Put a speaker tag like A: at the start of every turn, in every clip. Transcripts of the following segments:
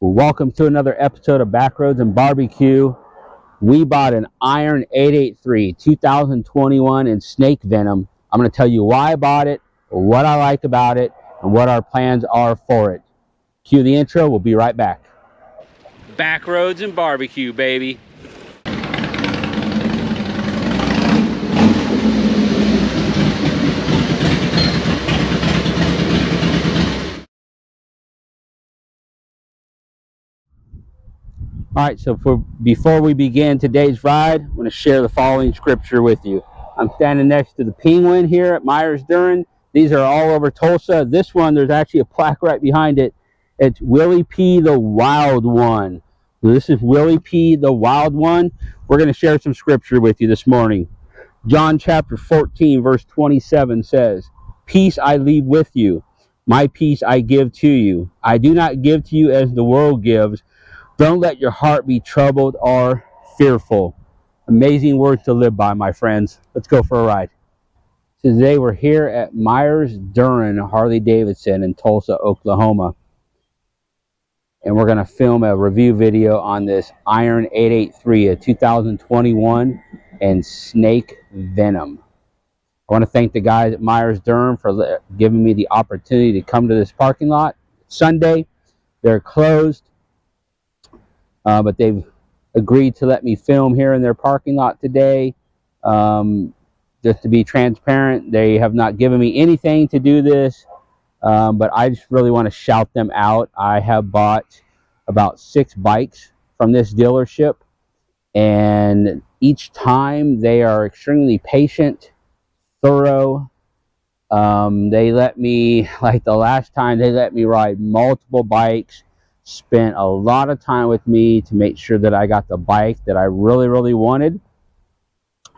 A: Welcome to another episode of Backroads and Barbecue. We bought an Iron 883 2021 in snake venom. I'm going to tell you why I bought it, what I like about it, and what our plans are for it. Cue the intro. We'll be right back. Backroads and Barbecue, baby. All right, so before we begin today's ride, I'm going to share the following scripture with you. I'm standing next to the Penguin here at Myers Duren. These are all over Tulsa. This one, there's actually a plaque right behind it. It's Willie P. the Wild One. So this is Willie P. the Wild One. We're going to share some scripture with you this morning. John chapter 14, verse 27 says, "Peace I leave with you. My peace I give to you. I do not give to you as the world gives. Don't let your heart be troubled or fearful." Amazing words to live by, my friends. Let's go for a ride. Today we're here at Myers Duren Harley Davidson in Tulsa, Oklahoma. And we're going to film a review video on this Iron 883, a 2021 and snake venom. I want to thank the guys at Myers Duren for giving me the opportunity to come to this parking lot. Sunday, they're closed. But they've agreed to let me film here in their parking lot today. Just to be transparent, they have not given me anything to do this, but I just really want to shout them out. I have bought about 6 bikes from this dealership, and each time they are extremely patient, thorough. They let me, like the last time, they let me ride multiple bikes. Spent a lot of time with me to make sure that I got the bike that I really wanted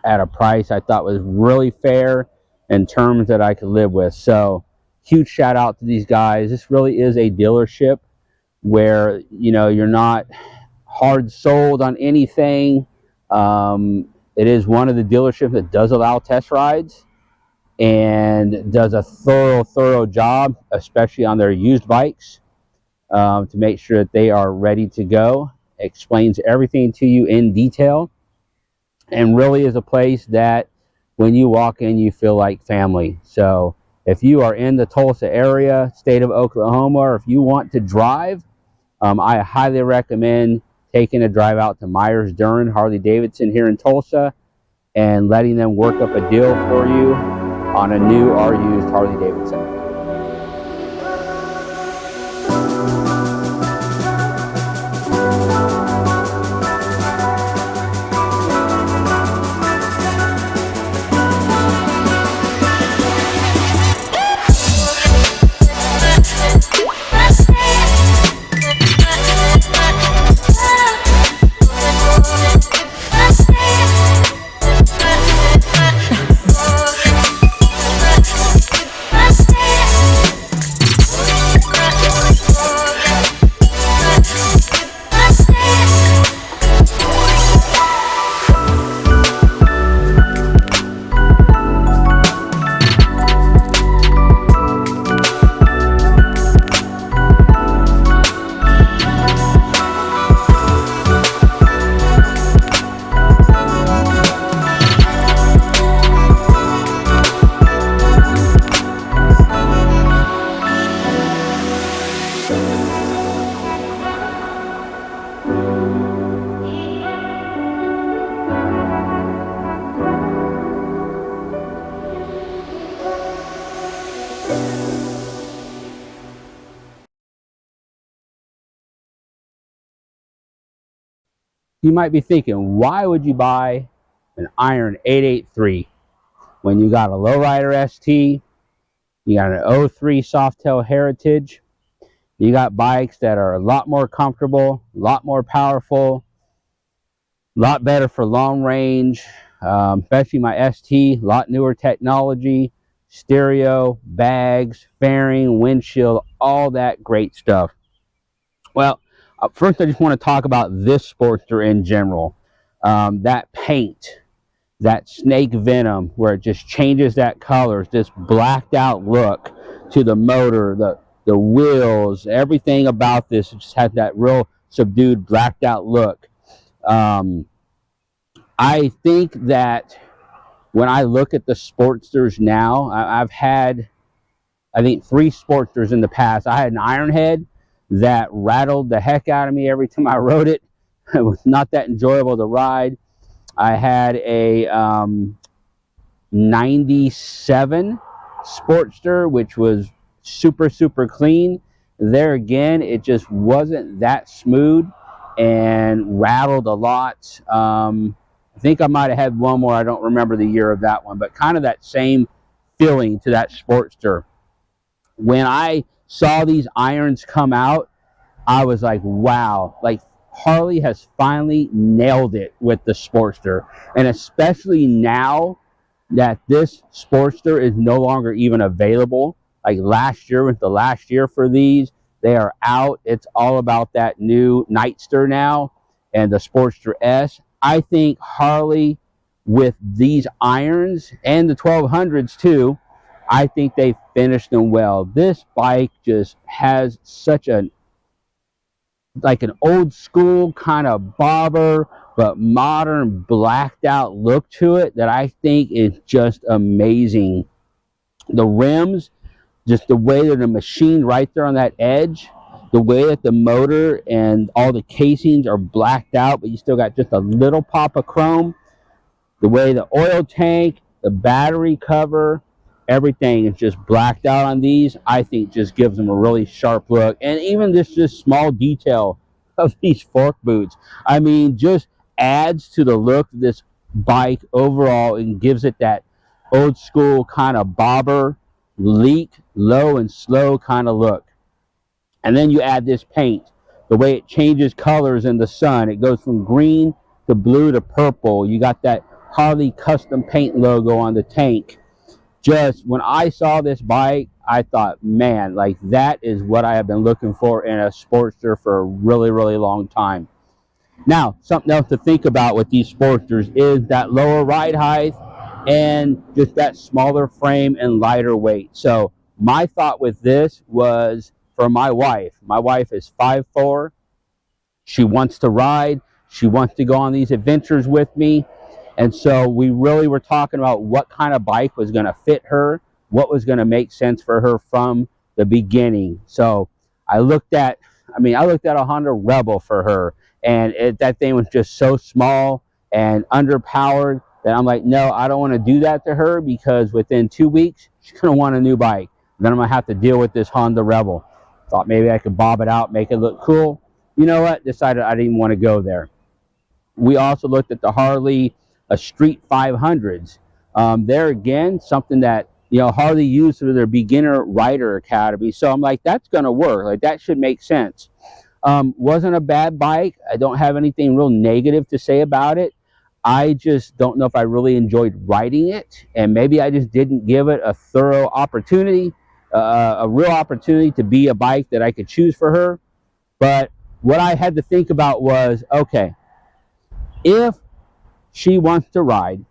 A: at a price I thought was really fair and terms that I could live with. So huge shout out to these guys. This really is a dealership where, you know, you're not hard sold on anything. It is one of the dealerships that does allow test rides and does a thorough job, especially on their used bikes. To make sure that they are ready to go. Explains everything to you in detail, and really is a place that when you walk in you feel like family. So if you are in the Tulsa area, state of Oklahoma, or if you want to drive, I highly recommend taking a drive out to Myers Duren Harley Davidson here in Tulsa and letting them work up a deal for you on a new or used Harley Davidson. You might be thinking, why would you buy an Iron 883 when you got a Lowrider ST, you got an 03 Softail Heritage, you got bikes that are a lot more comfortable, a lot more powerful, a lot better for long range, especially my ST, a lot newer technology, stereo, bags, fairing, windshield, all that great stuff. Well, first I just want to talk about this Sportster in general. That paint, that snake venom, where it just changes that color, this blacked out look to the motor, the wheels, everything about this just had that real subdued, blacked out look. I think that when I look at the Sportsters now, I've had, I think, 3 Sportsters in the past. I had an Ironhead that rattled the heck out of me every time I rode it. It was not that enjoyable to ride. I had a 97 Sportster, which was super, super clean. There again, it just wasn't that smooth and rattled a lot. I think I might have had one more. I don't remember the year of that one, but kind of that same feeling to that Sportster. When I saw these irons come out, I was like, wow, like Harley has finally nailed it with the Sportster. And especially now that this Sportster is no longer even available. Like last year was the last year for these. They are out. It's all about that new Nightster now and the Sportster S. I think Harley, with these irons and the 1200s too, I think they finished them well. This bike just has such a, like an old school kind of bobber, but modern blacked out look to it that I think is just amazing. The rims, just the way that they're machined right there on that edge, the way that the motor and all the casings are blacked out, but you still got just a little pop of chrome. The way the oil tank, the battery cover, everything is just blacked out on these, I think just gives them a really sharp look. And even this just small detail of these fork boots, I mean, just adds to the look of this bike overall and gives it that old school kind of bobber, leak, low and slow kind of look. And then you add this paint, the way it changes colors in the sun. It goes from green to blue to purple. You got that Harley custom paint logo on the tank. Just when I saw this bike, I thought, man, like that is what I have been looking for in a Sportster for a really, really long time. Now, something else to think about with these Sportsters is that lower ride height and just that smaller frame and lighter weight. So my thought with this was for my wife. My wife is 5'4". She wants to ride. She wants to go on these adventures with me. And so we really were talking about what kind of bike was going to fit her, what was going to make sense for her from the beginning. So I looked at a Honda Rebel for her, and that thing was just so small and underpowered that I'm like, no, I don't want to do that to her, because within 2 weeks, she's going to want a new bike. Then I'm going to have to deal with this Honda Rebel. Thought maybe I could bob it out, make it look cool. You know what? Decided I didn't want to go there. We also looked at the Harley Street 500s. There again, something that, you know, Harley used for their beginner rider academy. So I'm like, that's going to work. Like, that should make sense. Wasn't a bad bike. I don't have anything real negative to say about it. I just don't know if I really enjoyed riding it, and maybe I just didn't give it a thorough opportunity, a real opportunity to be a bike that I could choose for her. But what I had to think about was, okay, if she wants to ride,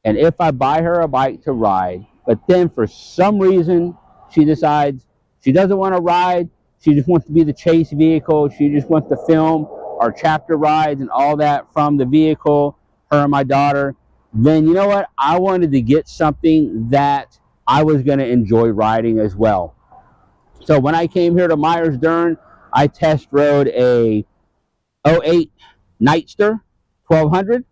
A: and if I buy her a bike to ride, but then for some reason she decides she doesn't want to ride, she just wants to be the chase vehicle, she just wants to film our chapter rides and all that from the vehicle, her and my daughter, then you know what? I wanted to get something that I was going to enjoy riding as well. So when I came here to Myers-Duren, I test rode a 08 Nightster 1200.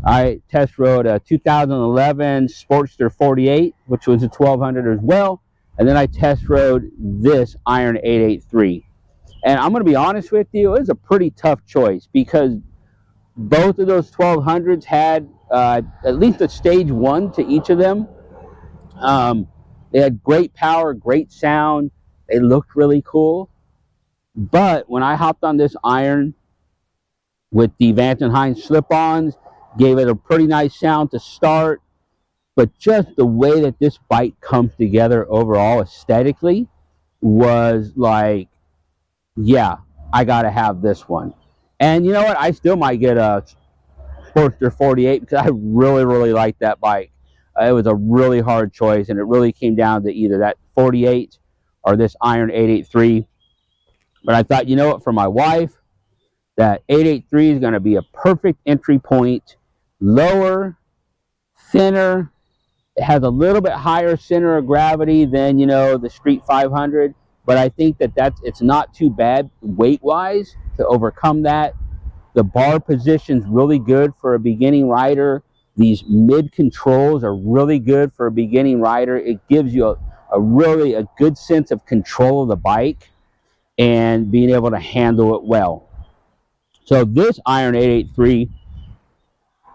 A: I test rode a 2011 Sportster 48, which was a 1200 as well. And then I test rode this Iron 883. And I'm going to be honest with you, it was a pretty tough choice, because both of those 1200s had at least a stage 1 to each of them. They had great power, great sound. They looked really cool. But when I hopped on this Iron with the Vance & Hines slip-ons, gave it a pretty nice sound to start. But just the way that this bike comes together overall aesthetically was like, yeah, I got to have this one. And you know what? I still might get a Sportster 48 because I really, really like that bike. It was a really hard choice, and it really came down to either that 48 or this iron 883. But I thought, you know what, for my wife, that 883 is going to be a perfect entry point. Lower, thinner. It has a little bit higher center of gravity than, you know, the Street 500. But I think that it's not too bad weight-wise to overcome that. The bar position's really good for a beginning rider. These mid controls are really good for a beginning rider. It gives you a really good sense of control of the bike and being able to handle it well. So this iron 883,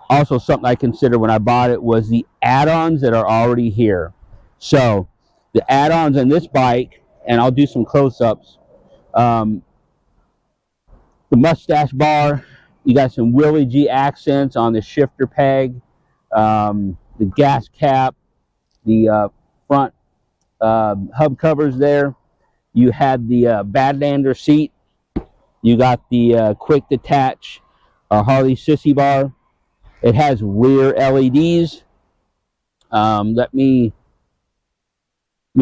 A: also something I considered when I bought it, was the add-ons that are already here. So the add-ons on this bike, and I'll do some close-ups. The mustache bar, you got some Willie G accents on the shifter peg, the gas cap, the front hub covers there. You had the Badlander seat. You got the quick detach Harley sissy bar. It has rear LEDs. Let me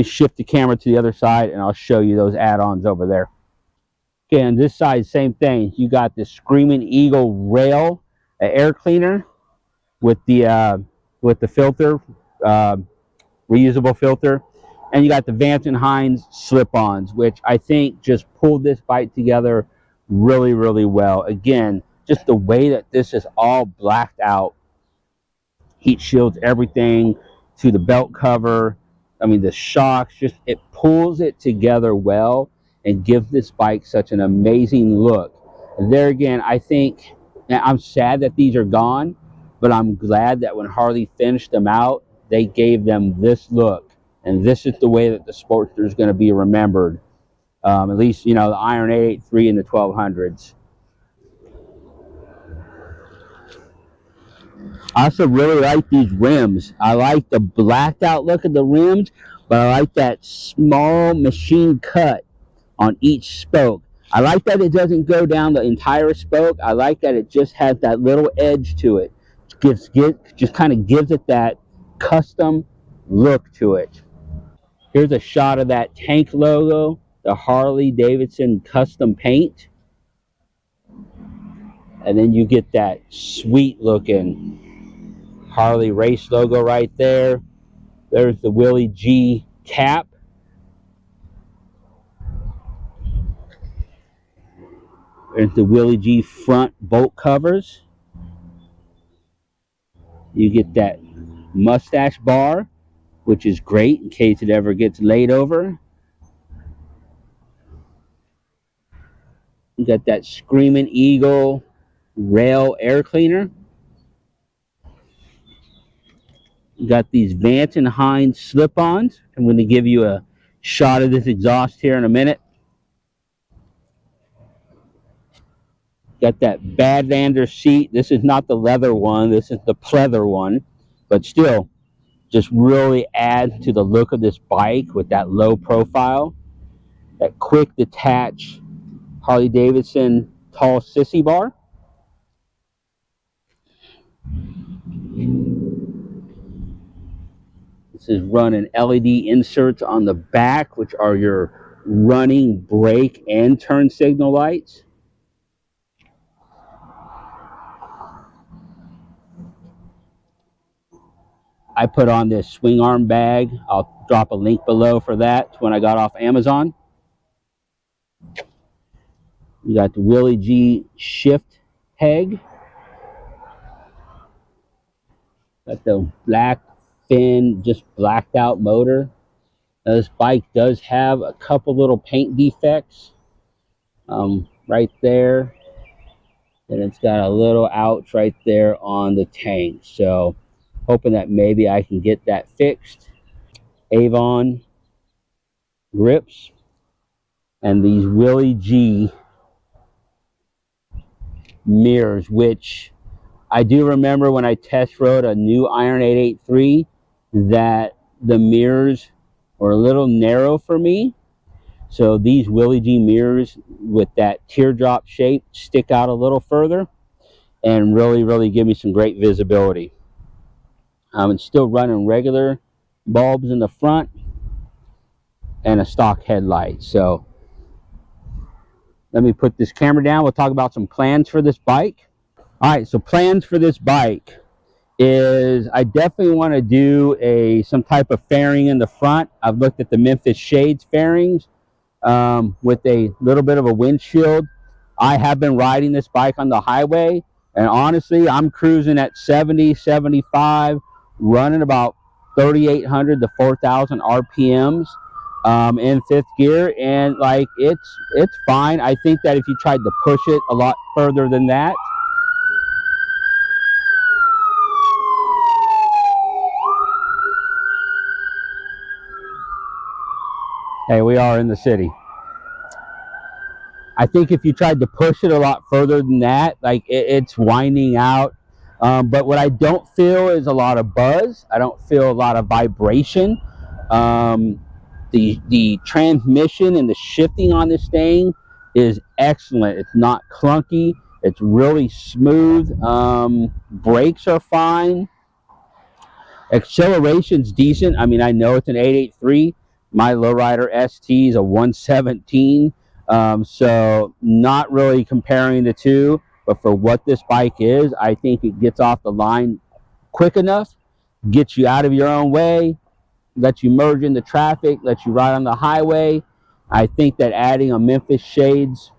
A: shift the camera to the other side and I'll show you those add-ons over there. Okay, on this side, same thing. You got the Screaming Eagle rail air cleaner with the filter, reusable filter, and you got the Vance & Hines slip-ons, which I think just pulled this bike together really, really well. Again, just the way that this is all blacked out, heat shields, everything, to the belt cover, I mean the shocks, just it pulls it together well and gives this bike such an amazing look. And there again, I think, and I'm sad that these are gone, but I'm glad that when Harley finished them out, they gave them this look. And this is the way that the Sportster is going to be remembered. At least, you know, the Iron 883 and the 1200s. I also really like these rims. I like the blacked out look of the rims, but I like that small machine cut on each spoke. I like that it doesn't go down the entire spoke. I like that it just has that little edge to it. Just kind of gives it that custom look to it. Here's a shot of that tank logo, the Harley Davidson custom paint. And then you get that sweet looking Harley race logo right there. There's the Willie G cap. There's the Willie G front bolt covers. You get that mustache bar, which is great in case it ever gets laid over. You got that Screaming Eagle rail air cleaner. You got these Vance & Hines slip-ons. I'm going to give you a shot of this exhaust here in a minute. Got that Badlander seat. This is not the leather one. This is the pleather one. But still, just really adds to the look of this bike with that low profile. That quick detach Harley Davidson tall sissy bar. This is running LED inserts on the back, which are your running, brake, and turn signal lights. I put on this swing arm bag. I'll drop a link below for that when I got off Amazon. You got the Willie G shift peg. Got the black fin, just blacked out motor. Now, this bike does have a couple little paint defects right there. And it's got a little ouch right there on the tank. So hoping that maybe I can get that fixed. Avon grips. And these Willie G mirrors, which I do remember when I test rode a new Iron 883 that the mirrors were a little narrow for me. So these Willie G mirrors with that teardrop shape stick out a little further and really give me some great visibility. I'm still running regular bulbs in the front. and a stock headlight. So let me put this camera down. We'll talk about some plans for this bike. All right, so plans for this bike is I definitely want to do some type of fairing in the front. I've looked at the Memphis Shades fairings with a little bit of a windshield. I have been riding this bike on the highway, and honestly, I'm cruising at 70, 75, running about 3,800 to 4,000 RPMs in fifth gear, and like it's fine. I think that if you tried to push it a lot further than that, hey, we are in the city. I think if you tried to push it a lot further than that, like it's winding out. But what I don't feel is a lot of buzz. I don't feel a lot of vibration. The transmission and the shifting on this thing is excellent. It's not clunky. It's really smooth. Brakes are fine. Acceleration's decent. I mean, I know it's an 883. My Lowrider ST is a 117. So not really comparing the two, but for what this bike is, I think it gets off the line quick enough, gets you out of your own way, lets you merge into traffic, lets you ride on the highway. I think that adding a Memphis Shades,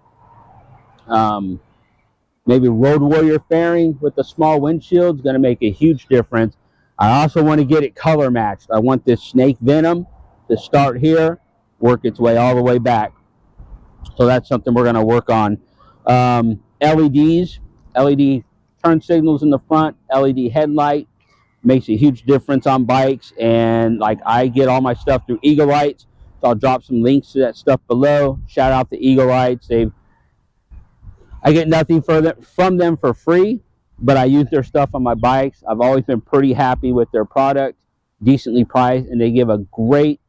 A: maybe Road Warrior fairing with a small windshield is going to make a huge difference. I also want to get it color matched. I want this Snake Venom to start here, work its way all the way back. So that's something we're going to work on. LEDs, LED turn signals in the front, LED headlight makes a huge difference on bikes. And like I get all my stuff through Eagle Lights, so I'll drop some links to that stuff below. Shout out to Eagle Lights. I get nothing from them for free, but I use their stuff on my bikes. I've always been pretty happy with their product, decently priced, and they give a great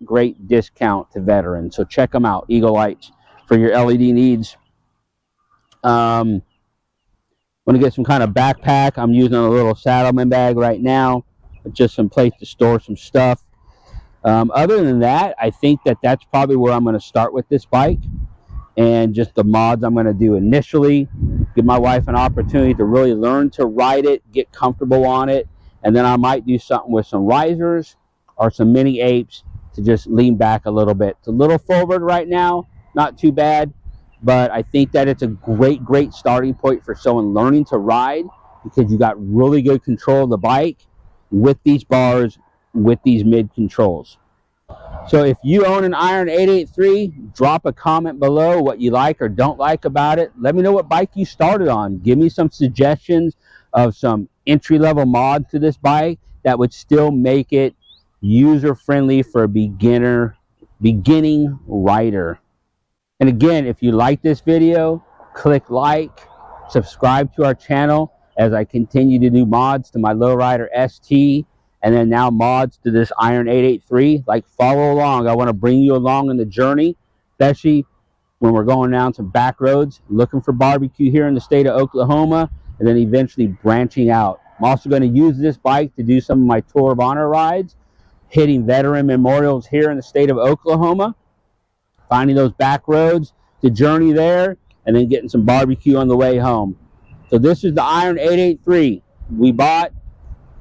A: discount to veterans. So check them out, Eagle Lights, for your LED needs. Want to get some kind of backpack. I'm using a little Saddleman bag right now, just some place to store some stuff. Other than that, I think that that's probably where I'm going to start with this bike, and just the mods I'm going to do initially, give my wife an opportunity to really learn to ride it, get comfortable on it, and then I might do something with some risers or some mini apes to just lean back a little bit. It's a little forward right now, not too bad, but I think that it's a great starting point for someone learning to ride, because you got really good control of the bike with these bars, with these mid controls. So if you own an Iron 883, drop a comment below what you like or don't like about it. Let me know what bike you started on. Give me some suggestions of some entry-level mods to this bike that would still make it user-friendly for a beginning rider. And again, if you like this video, click like, subscribe to our channel as I continue to do mods to my Lowrider ST, and then now mods to this Iron 883. Like, follow along. I want to bring you along in the journey, especially when we're going down some back roads, looking for barbecue here in the state of Oklahoma, and then eventually branching out. I'm also going to use this bike to do some of my Tour of Honor rides, hitting veteran memorials here in the state of Oklahoma, finding those back roads to journey there, and then getting some barbecue on the way home. So this is the Iron 883 we bought.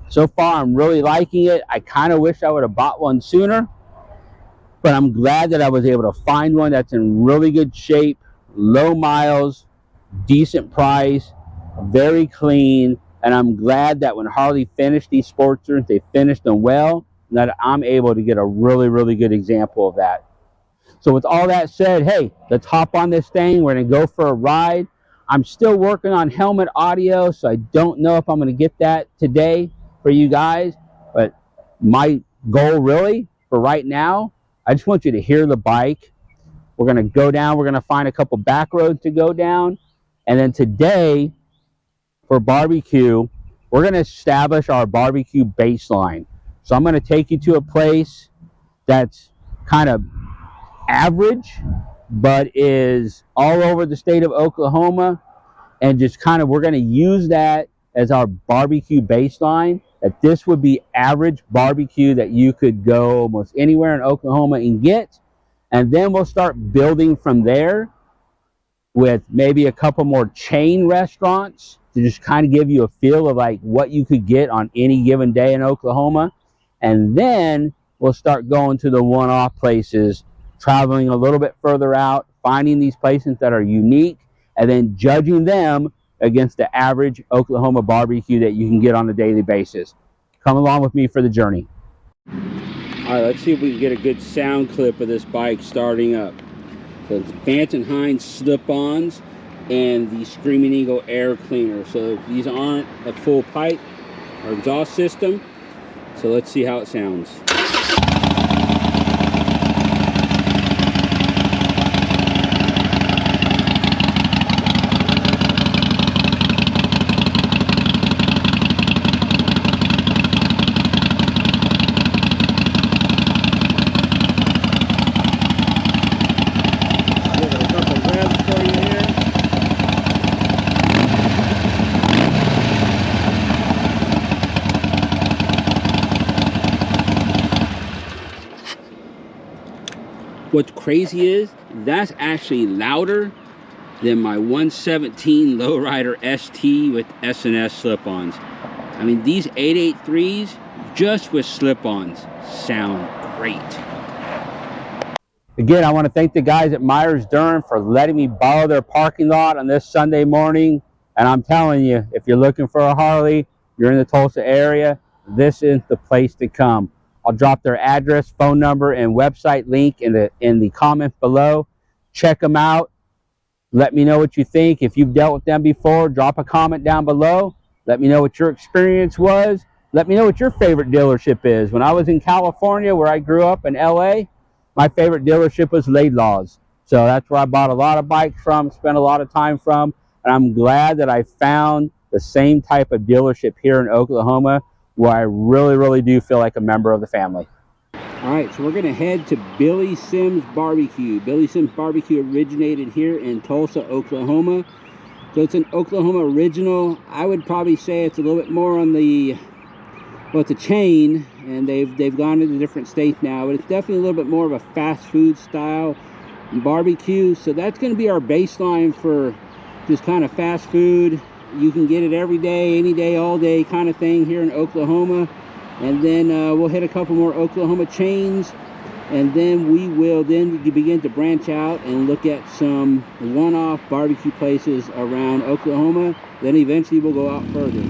A: So far, I'm really liking it. I kind of wish I would have bought one sooner, but I'm glad that I was able to find one that's in really good shape, low miles, decent price, very clean, and I'm glad that when Harley finished these Sportsters, they finished them well, and that I'm able to get a really good example of that. So with all that said, hey, let's hop on this thing. We're going to go for a ride. I'm still working on helmet audio, so I don't know if I'm going to get that today for you guys, but my goal really for right now, I just want you to hear the bike. We're going to go down, we're going to find a couple back roads to go down, and then today for barbecue, we're going to establish our barbecue baseline. So I'm going to take you to a place that's kind of average, but is all over the state of Oklahoma, and just kind of, we're going to use that as our barbecue baseline, that this would be average barbecue that you could go almost anywhere in Oklahoma and get. And then we'll start building from there with maybe a couple more chain restaurants to just kind of give you a feel of like what you could get on any given day in Oklahoma. And then we'll start going to the one-off places, traveling a little bit further out, finding these places that are unique, and then judging them against the average Oklahoma barbecue that you can get on a daily basis. Come along with me for the journey. All right, let's see if we can get a good sound clip of this bike starting up. So it's Vance and Hines slip-ons and the Screaming Eagle air cleaner. So these aren't a full pipe or exhaust system. So let's see how it sounds. What's crazy is that's actually louder than my 117 Lowrider ST with S&S slip-ons. I mean, these 883s just with slip-ons sound great. Again, I want to thank the guys at Myers Duren for letting me borrow their parking lot on this Sunday morning. And I'm telling you, if you're looking for a Harley, you're in the Tulsa area, this is the place to come. I'll drop their address, phone number, and website link in the comments below. Check them out. Let me know what you think. If you've dealt with them before, drop a comment down below. Let me know what your experience was. Let me know what your favorite dealership is. When I was in California, where I grew up in LA, my favorite dealership was Laidlaw's. So that's where I bought a lot of bikes from, spent a lot of time from, and I'm glad that I found the same type of dealership here in Oklahoma, where I really do feel like a member of the family. All right, so we're gonna head to Billy Sims Barbecue. Billy Sims Barbecue originated here in Tulsa, Oklahoma. So it's an Oklahoma original. I would probably say it's a little bit more on the, well, it's a chain, and they've gone into different states now, but it's definitely a little bit more of a fast food style barbecue. So that's gonna be our baseline for just kind of fast food. You can get it every day, any day, all day kind of thing here in Oklahoma. And then we'll hit a couple more Oklahoma chains, and then we will then begin to branch out and look at some one-off barbecue places around Oklahoma. Then eventually we'll go out further.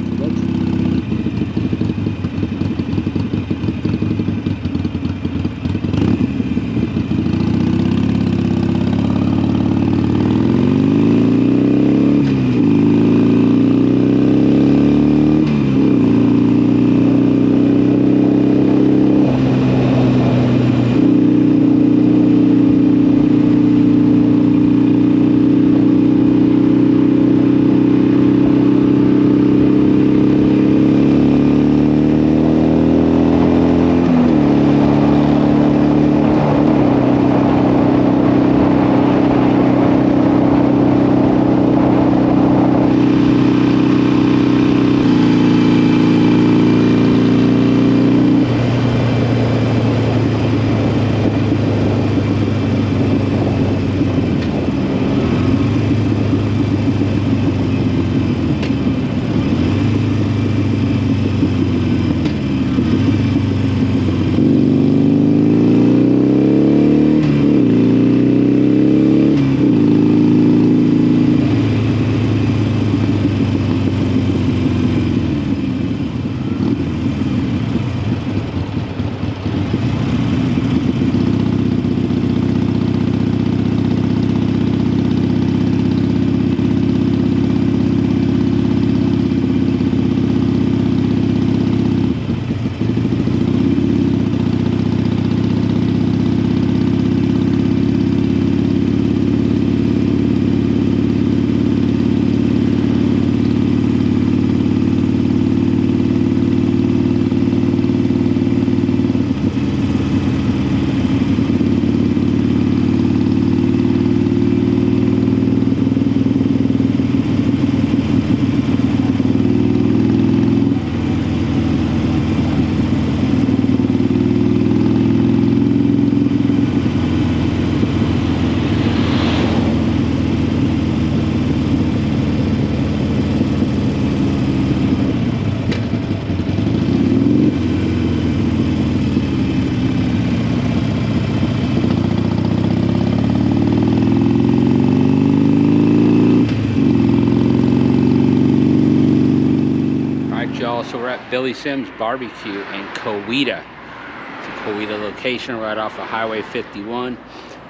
A: So we're at Billy Sims Barbecue in Coweta. It's a Coweta location right off of Highway 51.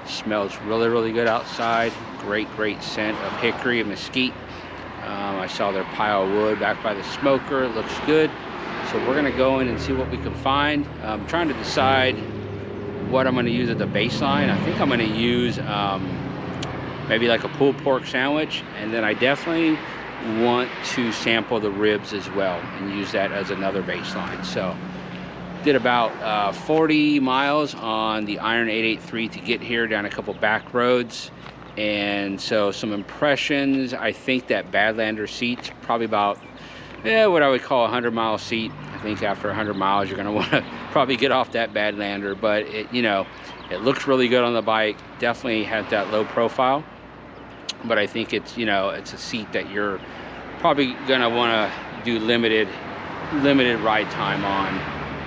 A: Smells really, really good outside. Great scent of hickory and mesquite. I saw their pile of wood back by the smoker. It looks good. So we're gonna go in and see what we can find. I'm trying to decide what I'm gonna use as the baseline. I think I'm gonna use maybe like a pulled pork sandwich, and then I definitely want to sample the ribs as well and use that as another baseline. So did about 40 miles on the Iron 883 to get here, down a couple back roads. And so some impressions. I think that Badlander seat's probably about what I would call a 100-mile seat. I think after 100 miles you're going to want to probably get off that Badlander, but it, you know, it looks really good on the bike. Definitely has that low profile, but I think it's, you know, it's a seat that you're probably going to want to do limited ride time on.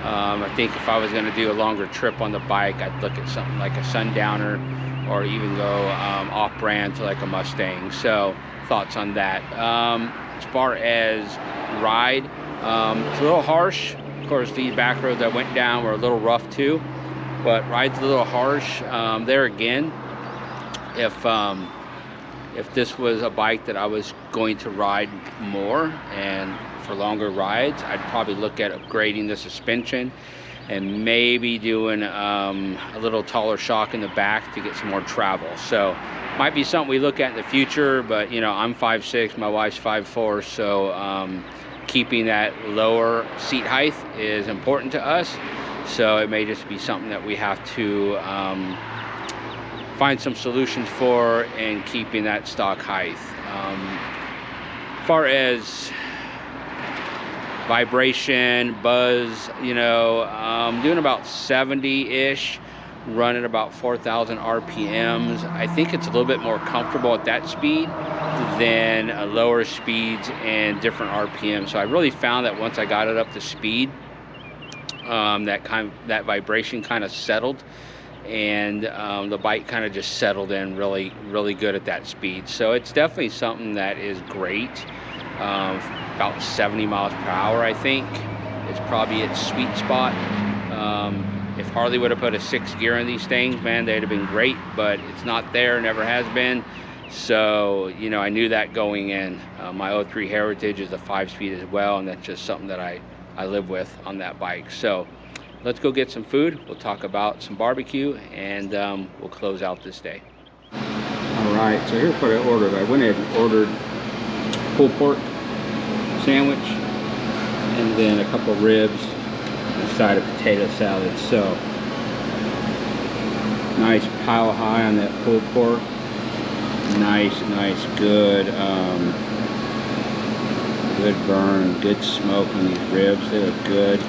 A: I think if I was going to do a longer trip on the bike, I'd look at something like a Sundowner, or even go off-brand to like a Mustang. So thoughts on that. As far as ride, it's a little harsh. Of course, these back roads I went down were a little rough too, but ride's a little harsh. There again, if this was a bike that I was going to ride more and for longer rides, I'd probably look at upgrading the suspension and maybe doing a little taller shock in the back to get some more travel. So might be something we look at in the future, but you know, I'm 5'6", my wife's 5'4", so keeping that lower seat height is important to us. So it may just be something that we have to find some solutions for, and keeping that stock height. As far as vibration, buzz, you know, doing about 70-ish, running about 4,000 RPMs. I think it's a little bit more comfortable at that speed than lower speeds and different RPMs. So I really found that once I got it up to speed, that vibration kind of settled, and the bike kind of just settled in really good at that speed. So it's definitely something that is great. About 70 miles per hour, I think, is probably its sweet spot. If Harley would have put a 6th gear in these things, man, they'd have been great, but it's not there, never has been. So, you know, I knew that going in. My 03 Heritage is a 5-speed as well, and that's just something that I live with on that bike. So let's go get some food. We'll talk about some barbecue, and we'll close out this day. All right, so here's what I ordered. I went ahead and ordered pulled pork sandwich, and then a couple ribs and a side of potato salad. So nice pile high on that pulled pork. Nice, good burn, good smoke on these ribs. They look good.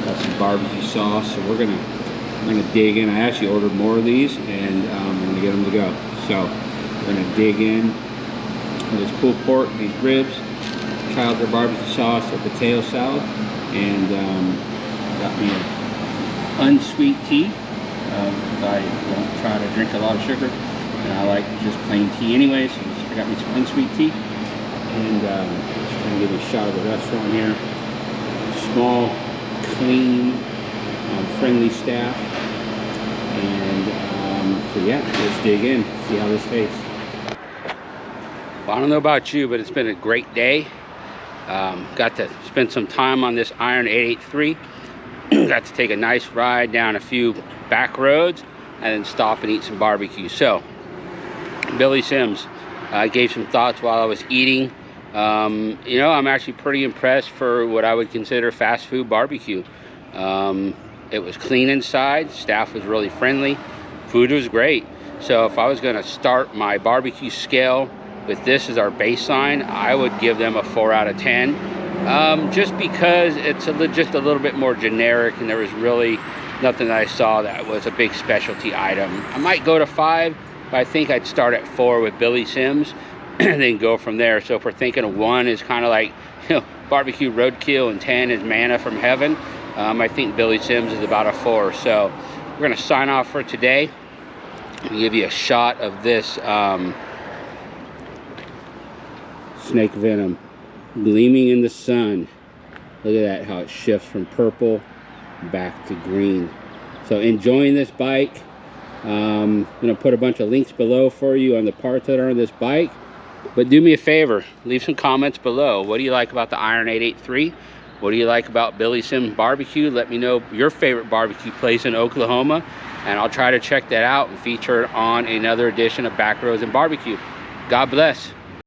A: Got some barbecue sauce, so I'm gonna dig in. I actually ordered more of these, and I'm gonna get them to go. So we're gonna dig in with this pulled pork, these ribs, try out their barbecue sauce, their potato salad, and got me an unsweet tea. I don't try to drink a lot of sugar, and I like just plain tea anyway, so I got me some unsweet tea. And just trying to give you a shot of the restaurant here. Small, clean, friendly staff. And so yeah, let's dig in, see how this tastes. Well, I don't know about you, but it's been a great day. Got to spend some time on this Iron 883. Got to take a nice ride down a few back roads and then stop and eat some barbecue. So Billy Sims, I gave some thoughts while I was eating. You know, I'm actually pretty impressed for what I would consider fast food barbecue. It was clean inside, staff was really friendly, food was great. So if I was going to start my barbecue scale with this as our baseline, I would give them a 4 out of 10. Just because it's just a little bit more generic, and there was really nothing that I saw that was a big specialty item. I might go to 5, but I think I'd start at 4 with Billy Sims and then go from there. So if we're thinking of 1 is kind of like, you know, barbecue roadkill, and 10 is manna from heaven, I think Billy Sims is about a 4. So we're going to sign off for today. I'll give you a shot of this snake venom gleaming in the sun. Look at that, how it shifts from purple back to green. So enjoying this bike. I'm going to put a bunch of links below for you on the parts that are on this bike. But do me a favor, leave some comments below. What do you like about the Iron 883? What do you like about Billy Sims Barbecue? Let me know your favorite barbecue place in Oklahoma, and I'll try to check that out and feature it on another edition of Backroads and Barbecue. God bless.